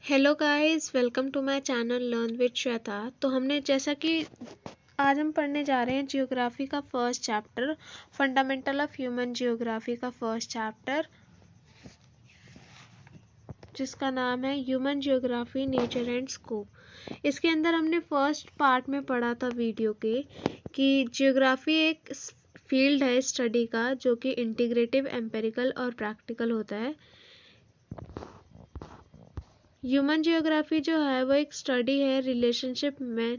Hello guys, welcome to my channel learn with Shweta. तो हमने जैसा कि आज हम पढ़ने जा रहे हैं जियोग्राफी का first chapter, fundamental of human geography का फर्स्ट चैप्टर, जिसका नाम है human geography nature and scope. इसके अंदर हमने फर्स्ट पार्ट में पढ़ा था वीडियो के कि जियोग्राफी एक फील्ड है स्टडी का जो कि इंटीग्रेटिव, एम्पिरिकल और प्रैक्टिकल होता है। ह्यूमन जियोग्राफी जो है वो एक स्टडी है रिलेशनशिप में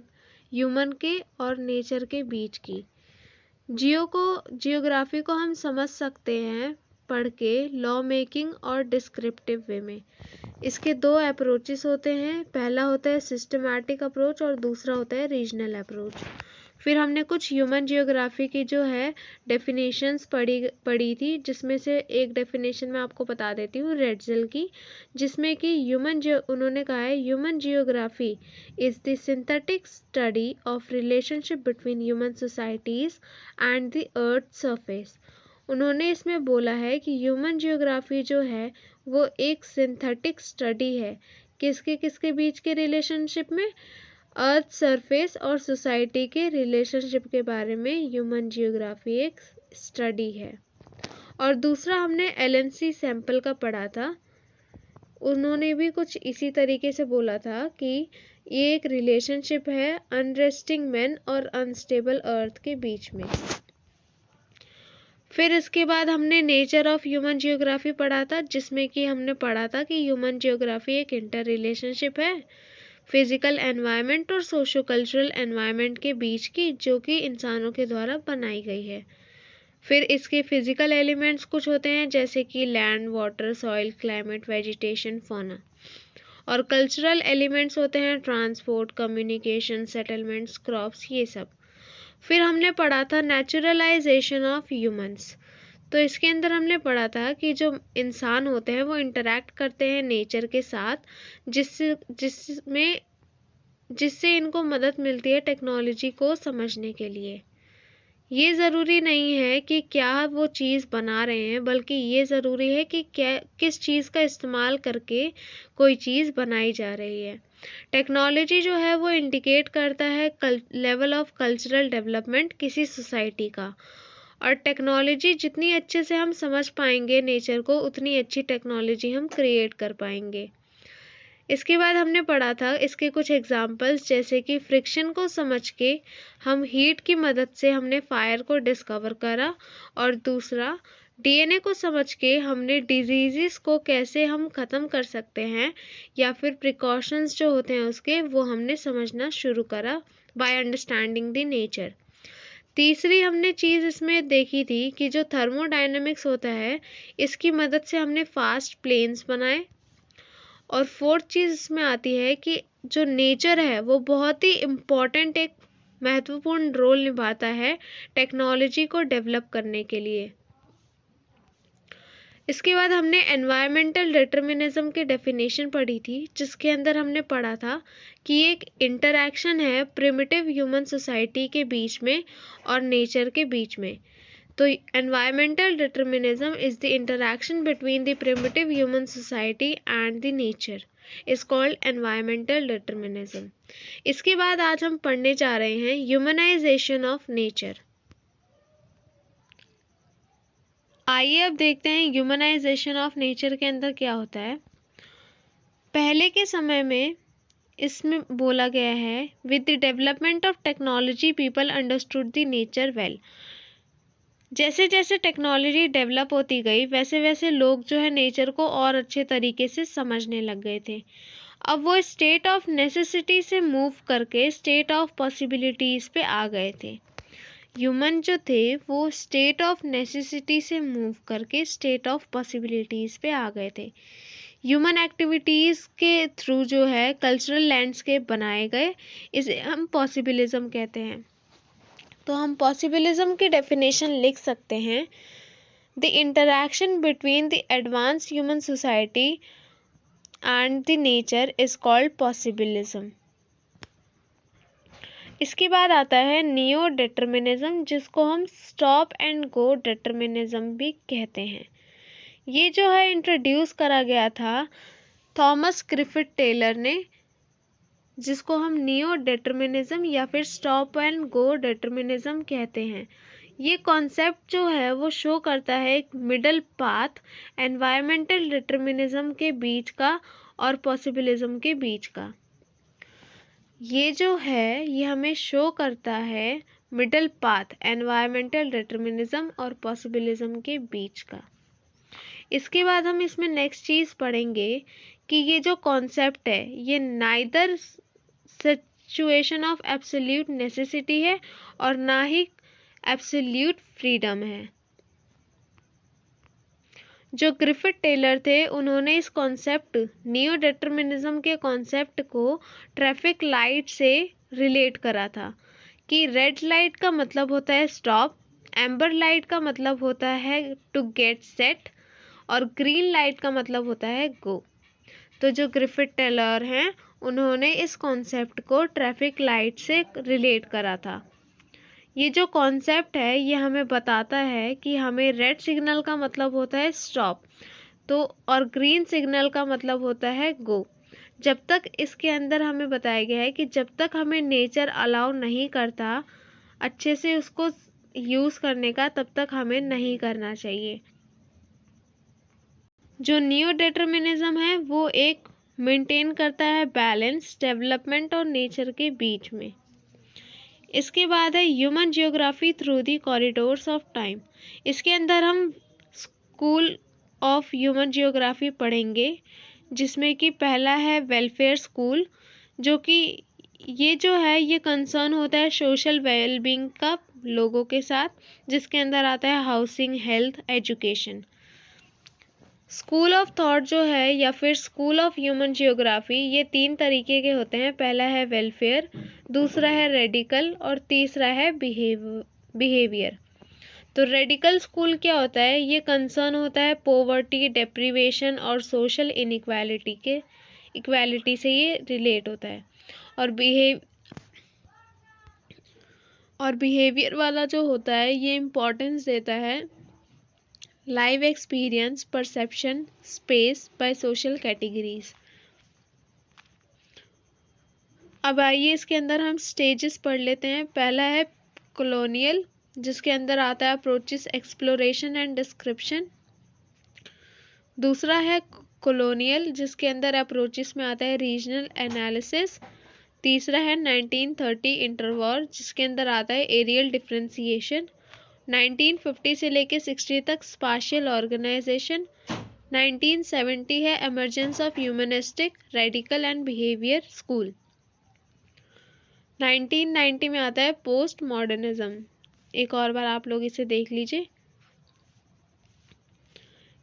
ह्यूमन के और नेचर के बीच की। जियोग्राफी को हम समझ सकते हैं पढ़ के लॉ मेकिंग और डिस्क्रिप्टिव वे में। इसके दो अप्रोचेस होते हैं, पहला होता है सिस्टमैटिक अप्रोच और दूसरा होता है रीजनल अप्रोच। फिर हमने कुछ ह्यूमन जियोग्राफी की जो है डेफिनेशंस पढ़ी थी, जिसमें से एक डेफिनेशन मैं आपको बता देती हूँ रेड्जल की, जिसमें कि उन्होंने कहा है human geography is the synthetic study of relationship between human societies and the earth surface. उन्होंने इसमें बोला है कि ह्यूमन जियोग्राफी जो है वो एक सिंथेटिक स्टडी है किसके बीच के रिलेशनशिप में, अर्थ सरफेस और सोसाइटी के रिलेशनशिप के बारे में ह्यूमन जियोग्राफी एक स्टडी है। और दूसरा हमने एलएनसी सैंपल का पढ़ा था, उन्होंने भी कुछ इसी तरीके से बोला था कि ये एक रिलेशनशिप है अनरेस्टिंग मैन और अनस्टेबल अर्थ के बीच में। फिर इसके बाद हमने नेचर ऑफ ह्यूमन जियोग्राफी पढ़ा था, जिसमें कि हमने पढ़ा था कि ह्यूमन जियोग्राफी एक इंटर रिलेशनशिप है फिजिकल एनवायरनमेंट और सोशो कल्चरल एनवायरनमेंट के बीच की, जो कि इंसानों के द्वारा बनाई गई है। फिर इसके फिजिकल एलिमेंट्स कुछ होते हैं जैसे कि land, water, soil, climate, vegetation, fauna. और कल्चरल एलिमेंट्स होते हैं ट्रांसपोर्ट, कम्युनिकेशन, सेटलमेंट्स, क्रॉप्स, ये सब। फिर हमने पढ़ा था नेचुरलाइजेशन ऑफ ह्यूमंस। तो इसके अंदर हमने पढ़ा था कि जो इंसान होते हैं वो इंटरैक्ट करते हैं नेचर के साथ, जिससे इनको मदद मिलती है टेक्नोलॉजी को समझने के लिए। ये ज़रूरी नहीं है कि क्या वो चीज़ बना रहे हैं, बल्कि ये ज़रूरी है कि किस चीज़ का इस्तेमाल करके कोई चीज़ बनाई जा रही है। टेक्नोलॉजी जो है वो इंडिकेट करता है लेवल ऑफ कल्चरल डेवलपमेंट किसी सोसाइटी का, और टेक्नोलॉजी जितनी अच्छे से हम समझ पाएंगे नेचर को, उतनी अच्छी टेक्नोलॉजी हम क्रिएट कर पाएंगे। इसके बाद हमने पढ़ा था इसके कुछ एग्जाम्पल्स, जैसे कि फ्रिक्शन को समझ के हम हीट की मदद से हमने फायर को डिस्कवर करा, और दूसरा डीएनए को समझ के हमने डिजीज़ को कैसे हम ख़त्म कर सकते हैं, या फिर प्रिकॉशंस जो होते हैं उसके, वो हमने समझना शुरू करा बाय अंडरस्टैंडिंग द नेचर। तीसरी हमने चीज़ इसमें देखी थी कि जो थर्मोडायनेमिक्स होता है, इसकी मदद से हमने फास्ट प्लेन्स बनाए। और फोर्थ चीज़ इसमें आती है कि जो नेचर है वो बहुत ही इम्पॉर्टेंट, एक महत्वपूर्ण रोल निभाता है टेक्नोलॉजी को डेवलप करने के लिए। इसके बाद हमने एनवायरमेंटल डिटर्मिनिज्म की डेफिनेशन पढ़ी थी, जिसके अंदर हमने पढ़ा था कि एक इंटरैक्शन है प्रिमिटिव ह्यूमन सोसाइटी के बीच में और नेचर के बीच में। तो environmental determinism is the interaction between the primitive human society and the nature is called environmental determinism। इसके बाद आज हम पढ़ने जा रहे हैं humanization of nature। आइए अब देखते हैं humanization of nature के अंदर क्या होता है। पहले के समय में इसमें बोला गया है with the development of technology people understood the nature well। जैसे जैसे टेक्नोलॉजी डेवलप होती गई, वैसे वैसे लोग जो है नेचर को और अच्छे तरीके से समझने लग गए थे। अब वो स्टेट ऑफ नेसेसिटी से मूव करके स्टेट ऑफ पॉसिबिलिटीज़ पे आ गए थे। ह्यूमन जो थे वो स्टेट ऑफ नेसेसिटी से मूव करके स्टेट ऑफ पॉसिबिलिटीज़ पे आ गए थे। ह्यूमन एक्टिविटीज़ के थ्रू जो है कल्चरल लैंडस्केप बनाए गए, इसे हम पॉसिबिलिज्म कहते हैं। तो हम पॉसिबिलिज्म की डेफिनेशन लिख सकते हैं, the interaction between the advance human society and the nature is called possibilism. इसके बाद आता है नियो डिटर्मिनिज्म, जिसको हम स्टॉप एंड गो डिटर्मिनिज्म भी कहते हैं। ये जो है इंट्रोड्यूस करा गया था थॉमस ग्रिफिथ टेलर ने, जिसको हम नियो डिटर्मिनिज्म या फिर स्टॉप एंड गो डिटर्मिनिज्म कहते हैं। ये कॉन्सेप्ट जो है वो शो करता है एक मिडल पाथ एनवायरमेंटल डिटर्मिनिज्म के बीच का और पॉसिबिलिज्म के बीच का। ये जो है ये हमें शो करता है मिडल पाथ एनवायरमेंटल डिटर्मिनिज्म और पॉसिबिलिज्म के बीच का। इसके बाद हम इसमें नेक्स्ट चीज़ पढ़ेंगे कि ये जो कॉन्सेप्ट है ये neither situation of absolute necessity है और ना ही एब्सोल्यूट फ्रीडम है। जो ग्रिफिथ टेलर थे उन्होंने इस कॉन्सेप्ट नियो डिटर्मिनिज्म के कॉन्सेप्ट को ट्रैफिक लाइट से रिलेट करा था कि रेड लाइट का मतलब होता है स्टॉप, एम्बर लाइट का मतलब होता है टू गेट सेट और ग्रीन लाइट का मतलब होता है गो। तो जो ग्रिफिथ टेलर हैं उन्होंने इस कॉन्सेप्ट को ट्रैफिक लाइट से रिलेट करा था। ये जो कॉन्सेप्ट है ये हमें बताता है कि हमें रेड सिग्नल का मतलब होता है स्टॉप तो और ग्रीन सिग्नल का मतलब होता है गो। जब तक इसके अंदर हमें बताया गया है कि जब तक हमें नेचर अलाउ नहीं करता अच्छे से उसको यूज़ करने का तब तक हमें नहीं करना चाहिए। जो नियो डिटर्मिनिज्म है वो एक मेंटेन करता है बैलेंस डेवलपमेंट और नेचर के बीच में। इसके बाद है human geography through the corridors of time. इसके अंदर हम स्कूल ऑफ ह्यूमन जियोग्राफी पढ़ेंगे जिसमें कि पहला है वेलफेयर स्कूल, जो कि ये जो है ये कंसर्न होता है सोशल वेलबींग का लोगों के साथ, जिसके अंदर आता है housing, health, education. School of thought जो है या फिर स्कूल ऑफ ह्यूमन जियोग्राफी ये 3 तरीके के होते हैं। पहला है वेलफेयर, दूसरा है रेडिकल और तीसरा है बिहेवियर। तो रेडिकल स्कूल क्या होता है, ये कंसर्न होता है पॉवर्टी, डेप्रिवेशन और सोशल इक्वालिटी से ये रिलेट होता है। और बिहेवियर वाला जो होता है ये इम्पोर्टेंस देता है live experience, perception, space by social categories. अब आइए इसके अंदर हम स्टेजेस पढ़ लेते हैं। पहला है कॉलोनियल, जिसके अंदर आता है अप्रोचेस, एक्सप्लोरेशन एंड डिस्क्रिप्शन। दूसरा है कॉलोनियल, जिसके अंदर अप्रोचेस में आता है रीजनल एनालिसिस। तीसरा है 1930 इंटरवॉर, जिसके अंदर आता है एरियल डिफ्रेंसिएशन। 1950 से लेके 60 तक स्पाशियल ऑर्गेनाइजेशन। 1970 है emergence of humanistic, radical and behaviour school. 1990 में आता है पोस्ट मॉडर्निज्म। एक और बार आप लोग इसे देख लीजिए।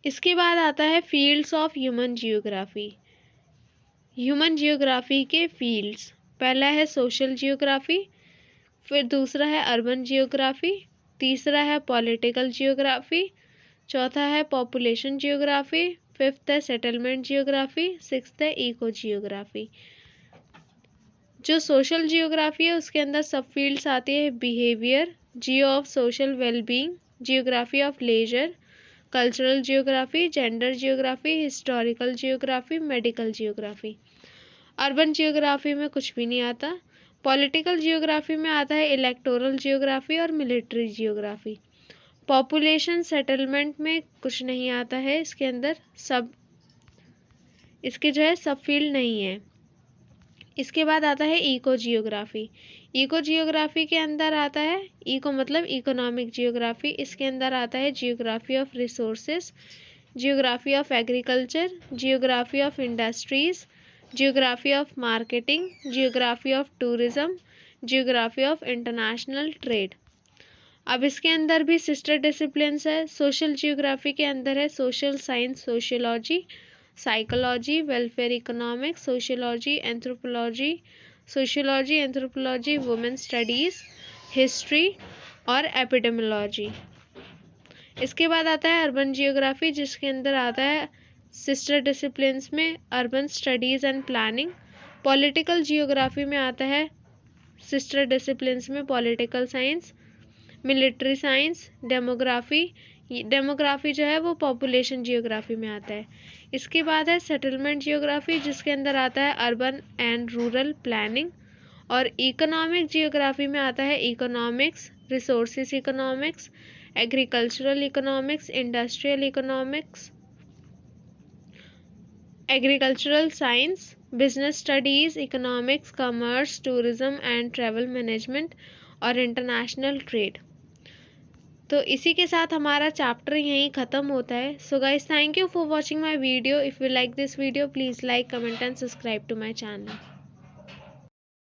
इसके बाद आता है fields of human geography. Human geography के फील्ड्स, पहला है सोशल जियोग्राफी, फिर दूसरा है अर्बन जियोग्राफी, तीसरा है पॉलिटिकल जियोग्राफी, चौथा है पॉपुलेशन जियोग्राफी, फिफ्थ है सेटलमेंट जियोग्राफी, सिक्स्थ है इको जियोग्राफी। जो सोशल जियोग्राफी है उसके अंदर सब फील्ड्स आती है behaviour, geo of social wellbeing, geography of leisure, cultural geography, gender geography, historical geography, medical geography. Urban geography में कुछ भी नहीं आता। पॉलिटिकल जियोग्राफी में आता है इलेक्टोरल जियोग्राफी और मिलिट्री जियोग्राफी। पॉपुलेशन सेटलमेंट में कुछ नहीं आता है, इसके अंदर इसके जो है सब फील्ड नहीं है। इसके बाद आता है इको जियोग्राफी। इको जियोग्राफी के अंदर आता है, इको मतलब इकोनॉमिक जियोग्राफी, इसके अंदर आता है geography of resources, geography of agriculture, geography of industries, geography of marketing, geography of tourism, geography of international trade. अब इसके अंदर भी सिस्टर डिसिप्लिन्स है। सोशल जियोग्राफी के अंदर है social science, sociology, psychology, welfare economics, sociology, anthropology, women studies, history और epidemiology. इसके बाद आता है अर्बन जियोग्राफी, जिसके अंदर आता है सिस्टर डिसिप्लिन्स में urban studies and planning. Political geography में आता है सिस्टर डिसिप्लिन्स में political science, military science, demography, demography जो है वो पॉपुलेशन जियोग्राफी में आता है। इसके बाद है सेटलमेंट जियोग्राफी, जिसके अंदर आता है अर्बन एंड रूरल प्लानिंग। और इकोनॉमिक जियोग्राफी में आता है economics, resources economics, agricultural economics, industrial economics, agricultural science, business studies, economics, commerce, tourism and travel management और इंटरनेशनल ट्रेड। तो इसी के साथ हमारा चैप्टर यहीं ख़त्म होता है। So guys, thank you for watching my video. If you like this video, please like, comment and subscribe to my channel.